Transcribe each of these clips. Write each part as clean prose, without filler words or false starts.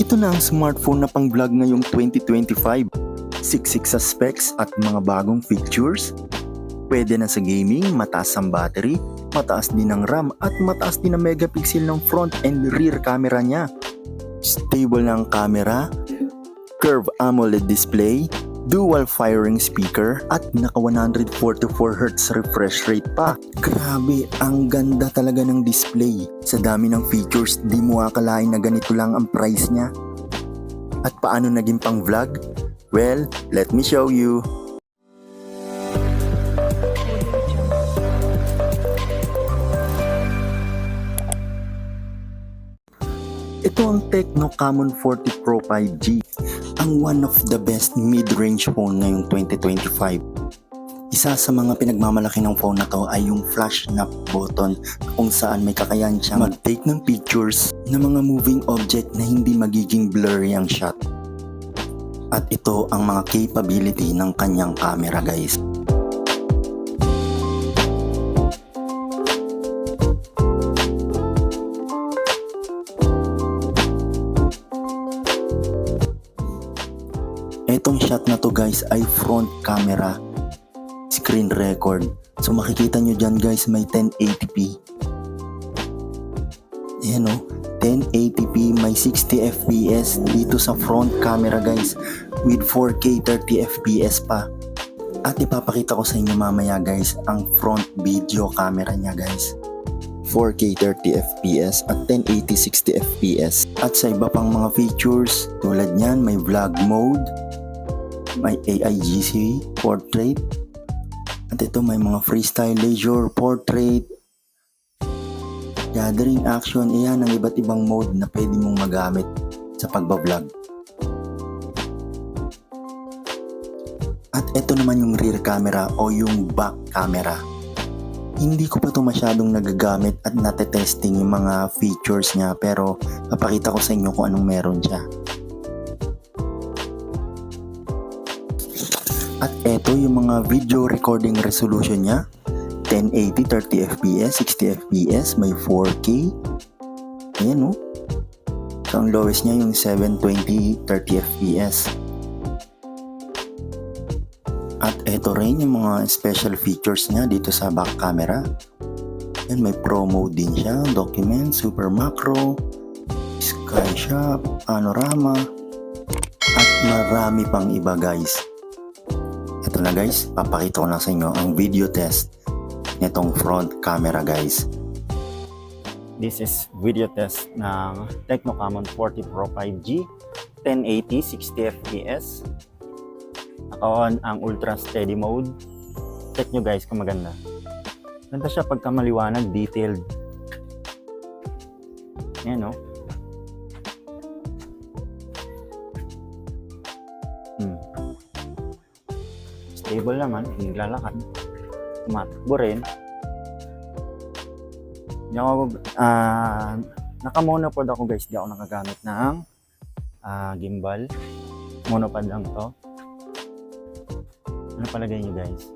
Ito na ang smartphone na pang-vlog ngayong 2025. Siksik sa specs at mga bagong features. Pwede na sa gaming, mataas ang battery, mataas din ang RAM at mataas din ang megapixel ng front and rear camera niya. Stable na ang camera, curved AMOLED display, dual firing speaker at naka 144Hz refresh rate pa. Grabe, ang ganda talaga ng display. Sa dami ng features, di mo akalain na ganito lang ang price niya. At paano naging pang vlog? Well, let me show you. Ito ang Tecno Camon 40 Pro 5G, ang one of the best mid-range phone ngayong 2025. Isa sa mga pinagmamalaki ng phone na to ay yung flash snap button kung saan may kakayahan siyang mag-take ng pictures ng mga moving object na hindi magiging blurry ang shot. At ito ang mga capability ng kanyang camera, guys. Etong shot na to, guys, ay front camera screen record. So makikita nyo dyan, guys, may 1080p. Ayan o, 1080p, may 60 fps dito sa front camera, guys, with 4K 30 fps pa. At ipapakita ko sa inyo mamaya, guys, ang front video camera niya, guys. 4K 30 fps at 1080 60 fps. At sa iba pang mga features tulad niyan, may vlog mode, may AIGC portrait, at ito may mga freestyle leisure portrait, gathering action. Iyan ang iba't ibang mode na pwede mong magamit sa pagbablog. At ito naman yung rear camera o yung back camera. Hindi ko pa ito masyadong nagagamit at natetesting yung mga features niya, pero papakita ko sa inyo kung anong meron siya. At eto yung mga video recording resolution niya. 1080 30 fps, 60 fps, may 4K. Ayan o. So ang lowest niya yung 720 30 fps. At eto rin yung mga special features niya dito sa back camera. Ayan, may pro mode din siya, document, super macro, sky shot, panorama, at marami pang iba, guys. Ito na, guys, papakita ko na sa inyo ang video test nitong front camera, guys. This is video test ng Tecno Camon 40 Pro 5G, 1080 60 fps. Naka-on ang ultra steady mode. Check nyo, guys, kung maganda. Ganda siya pagka maliwanag, detailed. Ayan, no? Stable naman, naglalakad, tumatakbo rin. Naka-monopod ako, guys, di ako nakagamit ng gimbal. Monopod lang to. Ano palagay nyo, guys?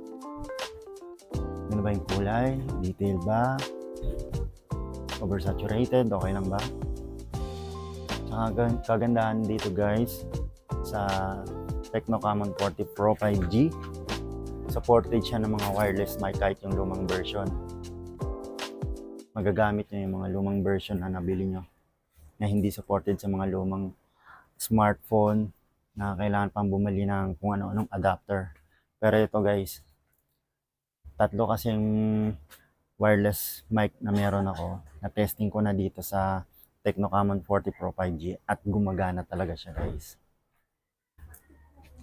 Ano ba yung kulay? Detail ba? Oversaturated? Okay lang ba? Kagandahan dito, guys, sa Tecno Camon 40 Pro 5G, supported siya ng mga wireless mic kahit yung lumang version. Magagamit nyo yung mga lumang version na nabili nyo na hindi supported sa mga lumang smartphone na kailangan pang bumili ng kung ano-anong adapter. Pero ito, guys, tatlo kasing wireless mic na meron ako na testing ko na dito sa Tecno Camon 40 Pro 5G at gumagana talaga siya, guys.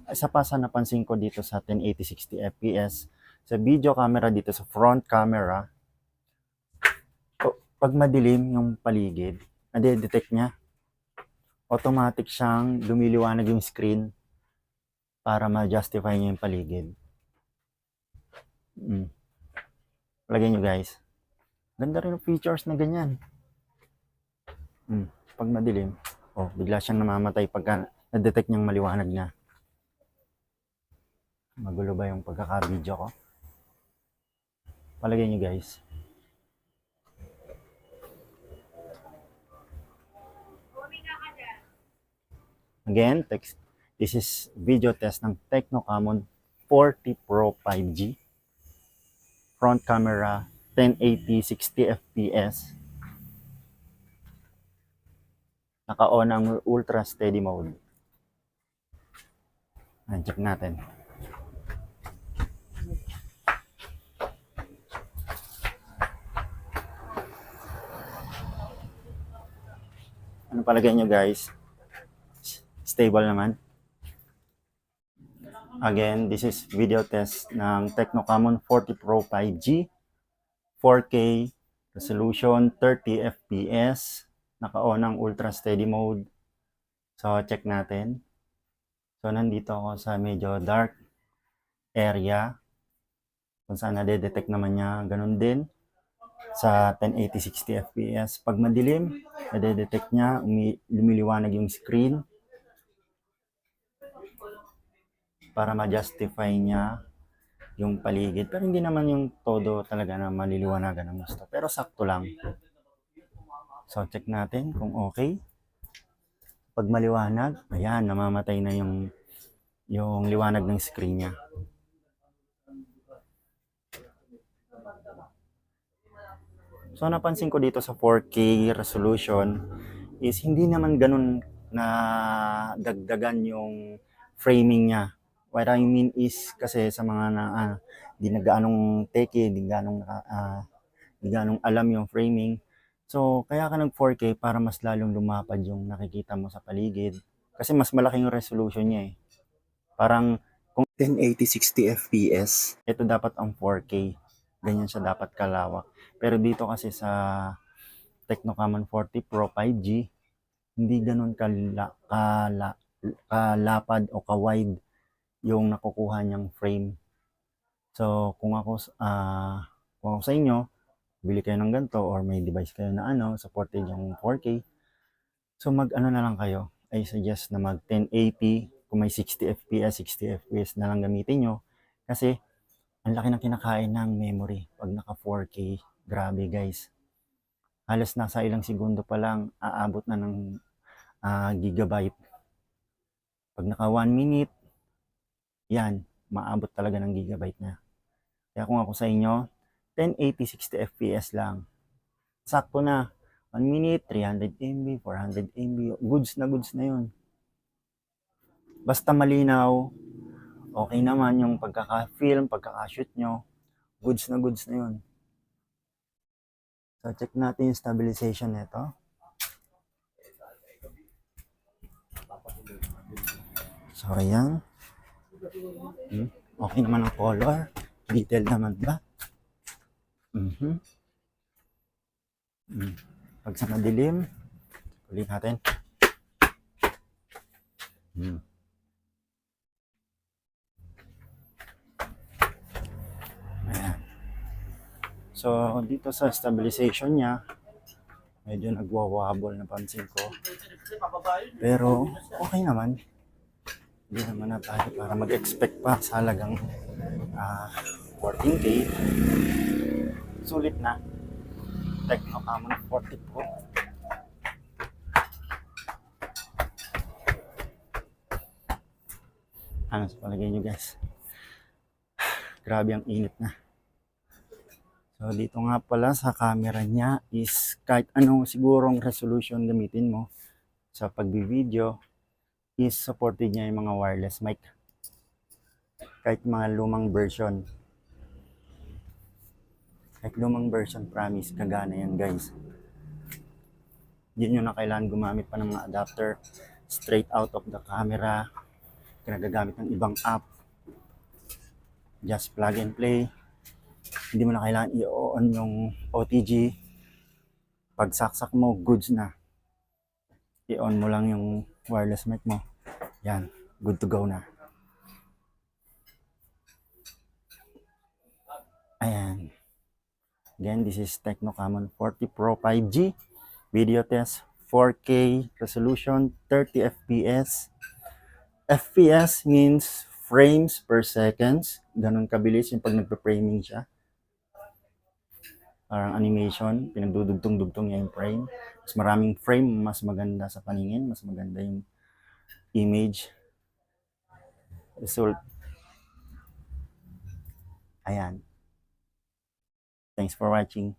Isa pa sa napansin ko dito sa 1080 60 fps sa video camera dito sa front camera, pag madilim yung paligid, nade-detect niya. Automatic siyang lumiliwanag yung screen para ma-justify niya yung paligid. Lagyan nyo, guys. Ganda rin yung features na ganyan. Pag madilim, bigla siyang namamatay pagka na-detect niyang maliwanag na. Magulo ba yung pagkaka-video ko? Palagay nyo, guys. Again, this is video test ng Tecno Camon 40 Pro 5G. Front camera 1080 60 fps. Naka-on ang ultra steady mode. Check natin. Ano palagay nyo guys? Stable naman. Again, this is video test ng Tecno Camon 40 Pro 5G, 4K, resolution 30 fps, naka-on ang ultra steady mode. So, check natin. So, nandito ako sa medyo dark area kung saan nade-detect naman niya. Ganun din sa 1080 60 fps. Pag madilim, nade-detect niya, lumiliwanag yung screen para ma-justify niya yung paligid. Pero hindi naman yung todo talaga na maliliwanagan ng gusto. Pero sakto lang. So, check natin kung okay. Pag maliwanag, ayan, namamatay na yung liwanag ng screen niya. So, napansin ko dito sa 4K resolution is hindi naman ganun na dagdagan yung framing niya. What I mean is kasi sa mga na di na gaanong teke, di ganong alam yung framing. So, kaya ka nag 4K para mas lalong lumapad yung nakikita mo sa paligid. Kasi mas malaki yung resolution niya eh. Parang kung 1080 60 fps. ito dapat ang 4K, ganyan siya dapat kalawak. Pero dito kasi sa Tecno Camon 40 Pro 5G, hindi ganun kalapad o ka-wide yung nakukuha niyang frame. So, kung ako sa inyo, bili kayo ng ganito or may device kayo na supported yung 4K. So, mag-ano na lang kayo. I suggest na mag 1080, kung may 60 fps, 60 fps na lang gamitin nyo. Kasi, ang laki ng kinakain ng memory pag naka 4K. Grabe guys. Halos nasa ilang segundo pa lang, aabot na ng gigabyte. Pag naka 1 minute, yan, maabot talaga ng gigabyte na. Kaya kung ako sa inyo, 1080 60 fps lang. Sakto na. 1 minute, 300 MB, 400 MB. Goods na yun. Basta malinaw, okay naman yung pagkaka-film, pagkaka-shoot nyo. Goods na yun. So, check natin yung stabilization nito. So, ayan. Okay naman ang color. Detail naman ba? Pag sa madilim, ulit natin. Ayan. So, dito sa stabilization niya, medyo nagwawabol na pansin ko. Pero, okay naman. Hindi naman na tayo para mag-expect pa sa halagang 14K. Sulit na. Tecno Camon 40 Pro. Ano sa palagay nyo guys? Grabe ang init na. So dito nga pala sa camera niya is kahit anong sigurong resolution gamitin mo sa pagbi-video is supported niya yung mga wireless mic. Kahit mga lumang version. Promise, kagana yan guys. Hindi nyo na kailangan gumamit pa ng mga adapter straight out of the camera. Kinagagamit ng ibang app. Just plug and play. Hindi mo na kailangan i-on yung OTG. Pag saksak mo, goods na. I-on mo lang yung wireless mic mo. Yan, good to go na. Ayan. Again, this is Tecno Camon 40 Pro 5G. Video test, 4K resolution, 30 fps. FPS means frames per seconds. Ganun kabilis yung pag nagpa-framing siya. Parang animation, pinagdudugtong-dugtong niya yung frame. Mas maraming frame, mas maganda sa paningin, mas maganda yung image, result. Ayan. Thanks for watching.